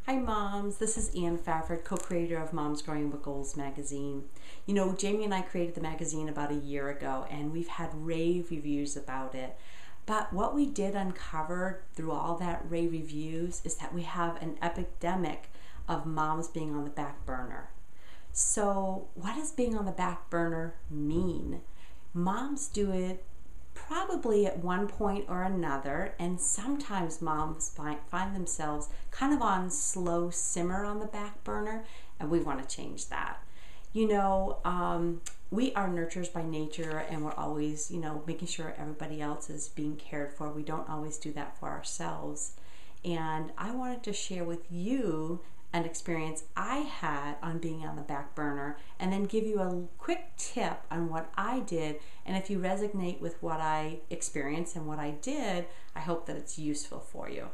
Hi moms, this is Ann Fafford, co-creator of Moms Growing with Goals magazine. You know, Jamie and I created the magazine about a year ago and we've had rave reviews about it. But what we did uncover through all that rave reviews is that we have an epidemic of moms being on the back burner. So what does being on the back burner mean? Moms do it probably at one point or another, and sometimes moms find themselves kind of on slow simmer on the back burner, and we want to change that. You know, we are nurturers by nature, and we're always, making sure everybody else is being cared for. We don't always do that for ourselves. And I wanted to share with you an experience I had on being on the back burner, and then give you a quick tip on what I did. And if you resonate with what I experienced and what I did, I hope that it's useful for you.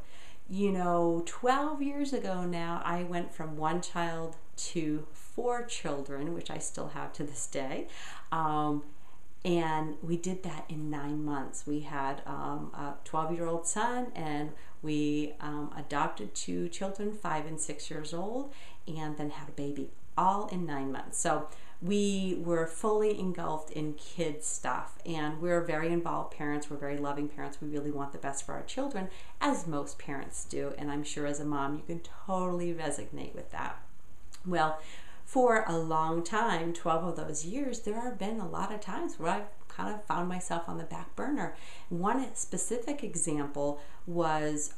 You know, 12 years ago now, I went from one child to 4 children, which I still have to this day. And we did that in 9 months. We had a 12-year-old son, and we adopted 2 children, 5 and 6 years old, and then had a baby, all in 9 months. So we were fully engulfed in kids stuff, and we're very involved parents. We're very loving parents. We really want the best for our children, as most parents do, and I'm sure as a mom you can totally resonate with that. Well, for a long time, 12 of those years, there have been a lot of times where I've kind of found myself on the back burner. One specific example was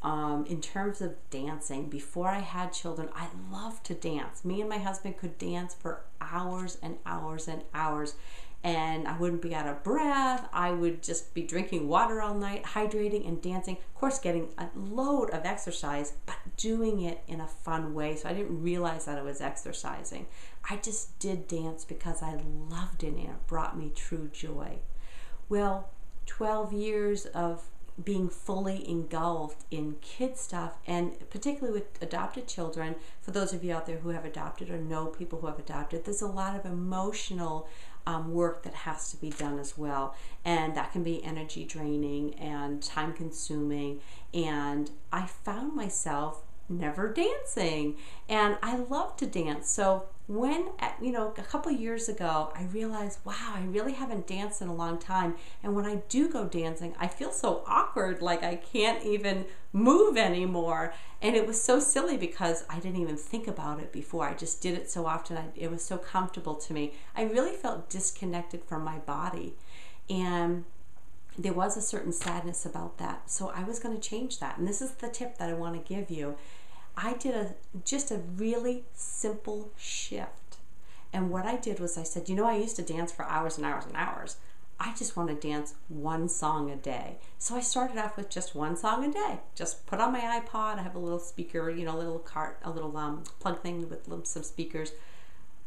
in terms of dancing. Before I had children, I loved to dance. Me and my husband could dance for hours and hours and hours, and I wouldn't be out of breath. I would just be drinking water all night, hydrating and dancing. Of course, getting a load of exercise, but doing it in a fun way. So I didn't realize that I was exercising. I just did dance because I loved it and it brought me true joy. Well, 12 years of being fully engulfed in kid stuff, and particularly with adopted children. For those of you out there who have adopted or know people who have adopted, there's a lot of emotional work that has to be done as well, and that can be energy draining and time consuming. And I found myself never dancing, and I love to dance. So when a couple years ago, I realized, wow, I really haven't danced in a long time, and when I do go dancing, I feel so awkward, like I can't even move anymore. And it was so silly because I didn't even think about it before. I just did it so often. It was so comfortable to me. I really felt disconnected from my body, and there was a certain sadness about that. So I was going to change that, and this is the tip that I want to give you. I did just a really simple shift. And what I did was I said, I used to dance for hours and hours and hours. I just want to dance one song a day. So I started off with just one song a day. Just put on my iPod. I have a little speaker, a little plug thing with some speakers.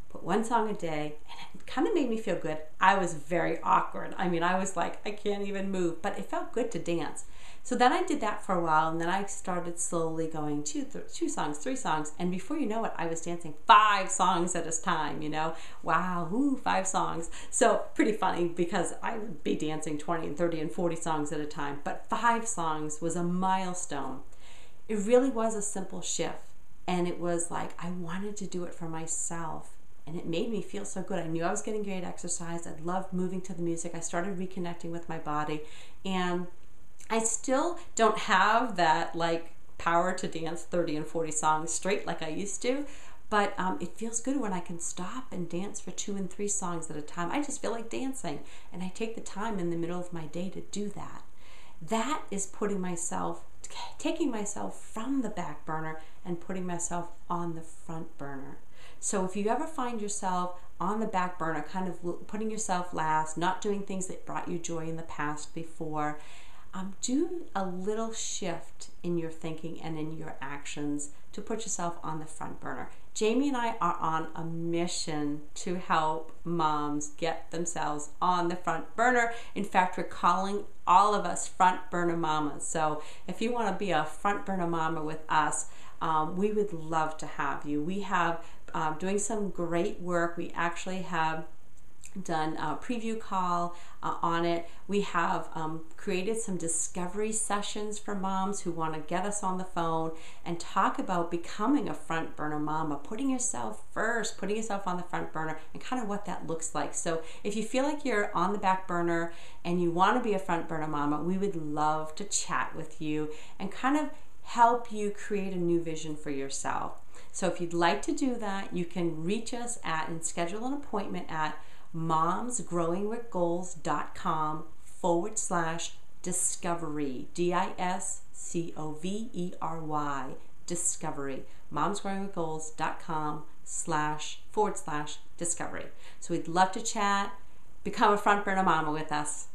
Put one song a day, and it kind of made me feel good. I was very awkward. I was like, I can't even move, but it felt good to dance. So then I did that for a while, and then I started slowly going 2 songs, 3 songs, and before you know it, I was dancing 5 songs at a time, Wow, 5 songs. So pretty funny because I would be dancing 20 and 30 and 40 songs at a time, but 5 songs was a milestone. It really was a simple shift, and it was like I wanted to do it for myself. And it made me feel so good. I knew I was getting great exercise. I loved moving to the music. I started reconnecting with my body. And I still don't have that power to dance 30 and 40 songs straight like I used to. But it feels good when I can stop and dance for 2 and 3 songs at a time. I just feel like dancing. And I take the time in the middle of my day to do that. That is taking myself from the back burner and putting myself on the front burner. So if you ever find yourself on the back burner, kind of putting yourself last, not doing things that brought you joy in the past before, do a little shift in your thinking and in your actions to put yourself on the front burner. Jamie and I are on a mission to help moms get themselves on the front burner. In fact, we're calling all of us front burner mamas. So if you want to be a front burner mama with us, we would love to have you. We have doing some great work. We actually have done a preview call on it. We have created some discovery sessions for moms who want to get us on the phone and talk about becoming a front burner mama, putting yourself first, putting yourself on the front burner, and kind of what that looks like. So if you feel like you're on the back burner and you want to be a front burner mama, we would love to chat with you and kind of help you create a new vision for yourself. So if you'd like to do that, you can reach us at and schedule an appointment at momsgrowingwithgoals.com/discovery, DISCOVERY, discovery, momsgrowingwithgoals.com//discovery. So we'd love to chat. Become a front burner mama with us.